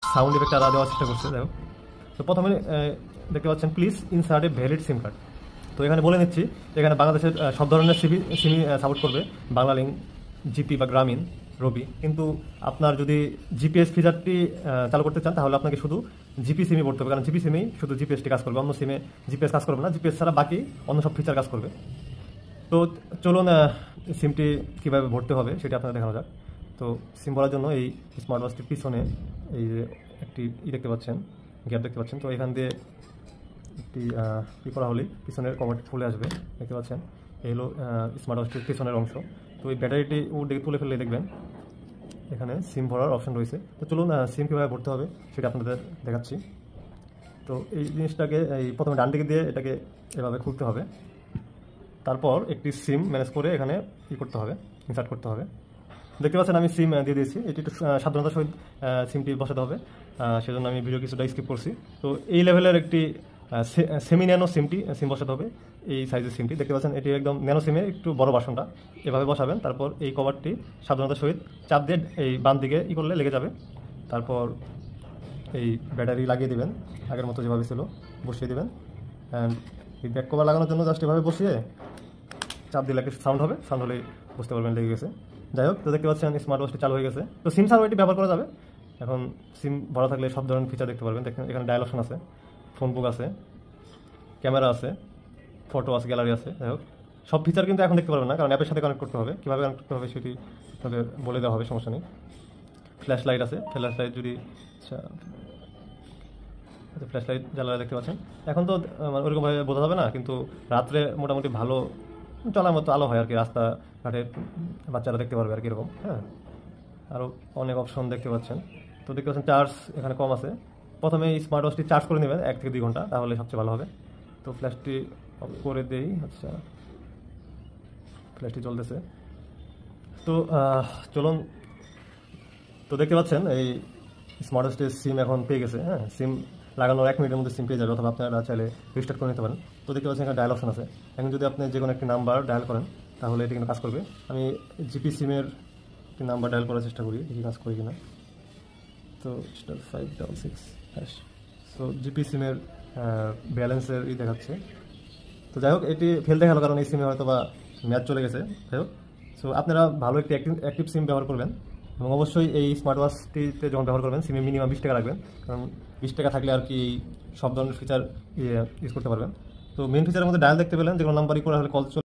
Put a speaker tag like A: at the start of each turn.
A: Sound effect আলাদা দেওয়ার চেষ্টা করছে। যাই হোক, তো প্রথমে দেখতে পাচ্ছেন please insert a valid SIM card. তো এখানে বলে নিচ্ছি, এখানে বাংলাদেশের সব ধরনের সিমি সাপোর্ট করবে, বাংলা লিঙ্ক, জিপি বা গ্রামীণ, রবি। কিন্তু আপনার যদি জিপিএস ফিচারটি চালু করতে চান তাহলে আপনাকে শুধু জিপি সিমই পড়তে হবে, কারণ জিপি সিমেই শুধু জিপিএসটি কাজ করবে, অন্য সিমে জিপিএস কাজ করবে না। জিপিএস ছাড়া বাকি অন্য সব ফিচার কাজ করবে। তো চলুন সিমটি কীভাবে ভরতে হবে সেটা আপনারা দেখানো যাক। তো সিম ভরার জন্য এই স্মার্ট ওয়াচটির পিছনে এই যে একটি দেখতে পাচ্ছেন, গ্যাপ দেখতে পাচ্ছেন। তো এখান দিয়ে একটি কী করা হলেই পিছনের কভারটি খুলে আসবে, দেখতে পাচ্ছেন। এই হলো স্মার্ট ওয়াচটির পিছনের অংশ। তো এই ব্যাটারিটি ওর দিকে তুলে ফেললে দেখবেন এখানে সিম ভরার অপশন রয়েছে। তো চলুন সিম কীভাবে ভরতে হবে সেটা আপনাদের দেখাচ্ছি। তো এই জিনিসটাকে এই প্রথমে ডান দিকে দিয়ে এটাকে এভাবে খুলতে হবে, তারপর একটি সিম ম্যানেজ করে এখানে করতে হবে, ইনসার্ট করতে হবে। দেখতে পাচ্ছেন আমি সিম দিয়ে দিয়েছি। এটি একটু সাবধানতার সহিত সিমটি বসাতে হবে, সেজন্য আমি ভিডিও কিছুটা স্কিপ করছি। তো এই লেভেলের একটি সেমি ন্যানো সিম বসাতে হবে। এই সাইজের সিমটি দেখতে পাচ্ছেন, এটি একদম ন্যানো সিমের একটু বড় ভার্সনটা। এভাবে বসাবেন, তারপর এই কভারটি সাবধানতার সহিত চাপ দিয়ে এই বাম দিকে করলে লেগে যাবে। তারপর এই ব্যাটারি লাগিয়ে দেবেন, আগের মতো যেভাবে ছিল বসিয়ে দেবেন। অ্যান্ড এই ব্যাক কভার লাগানোর জন্য জাস্ট এভাবে বসিয়ে চাপ দিলে একটা সাউন্ড হবে, সাউন্ড হলেই বুঝতে পারবেন লেগে গেছে। যাই হোক, তো দেখতে পাচ্ছেন স্মার্ট ওয়াচটি চালু হয়ে গেছে। তো সিম ছাড়াও এটি ব্যবহার করা যাবে। এখন সিম ভরা থাকলে সব ধরনের ফিচার দেখতে পারবেন। দেখেন এখানে ডায়াল অপশন আছে, ফোন বুক আছে, ক্যামেরা আছে, ফটো আছে, গ্যালারি আছে। যাই হোক, সব ফিচার কিন্তু এখন দেখতে পারবেন না, কারণ অ্যাপের সাথে কানেক্ট করতে হবে। কীভাবে কানেক্ট করতে হবে সেটি আপনাদের বলে দেওয়া হবে, সমস্যা নেই। ফ্ল্যাশ লাইট আছে, ফ্ল্যাশ লাইট যদি ফ্ল্যাশ লাইট জ্বালালে দেখতে পাচ্ছেন। এখন তো ওরকমভাবে বোঝা যাবে না, কিন্তু রাত্রে মোটামুটি ভালো চলার মতো আলো হয় আর কি, রাস্তাঘাটে বাচ্চারা দেখতে পারবে আর কি এরকম। হ্যাঁ, আরও অনেক অপশন দেখতে পাচ্ছেন। তো দেখতে পাচ্ছেন চার্জ এখানে কম আছে। প্রথমে এই স্মার্ট ওয়াচটি চার্জ করে নেবেন 1 থেকে 2 ঘন্টা, তাহলে সবচেয়ে ভালো হবে। তো ফ্ল্যাশটি অফ করে দেই। আচ্ছা, ফ্ল্যাশটি চলতেছে। তো চলুন, তো দেখতে পাচ্ছেন এই স্মার্ট ওয়াচটির সিম এখন পেয়ে গেছে। হ্যাঁ, সিম লাগানোর 1 মিনিটের মধ্যে সিম পেয়ে যাবে, অথবা আপনারা চাইলে রিস্টার্ট করে নিতে পারেন। তো দেখতে পাচ্ছেন এখানে ডায়াল অপশন আছে। এখন যদি আপনি যে কোনো একটি নাম্বার ডায়াল করেন তাহলে এটি কিন্তু কাজ করবে। আমি জিপি সিমের একটি নাম্বার ডায়াল করার চেষ্টা করি, এটি কাজ করি কিনা। তো *566#। সো জিপি সিমের ব্যালেন্সের দেখাচ্ছে। তো যাই হোক, এটি ফেল দেখালো কারণ এই সিমে হয়তো বা ম্যাচ চলে গেছে। যাই হোক, সো আপনারা ভালো একটি অ্যাক্টিভ সিম ব্যবহার করবেন, এবং অবশ্যই এই স্মার্ট ওয়াচটিতে যখন ব্যবহার করবেন সিমে মিনিমাম 20 টাকা রাখবেন, কারণ 20 টাকা থাকলে আর কি সব ধরনের ফিচার ইউজ করতে পারবেন। তো মেন ফিচারের মধ্যে ডায়াল দেখতে পেলেন, যে কোনো নাম্বারই করা হলে কল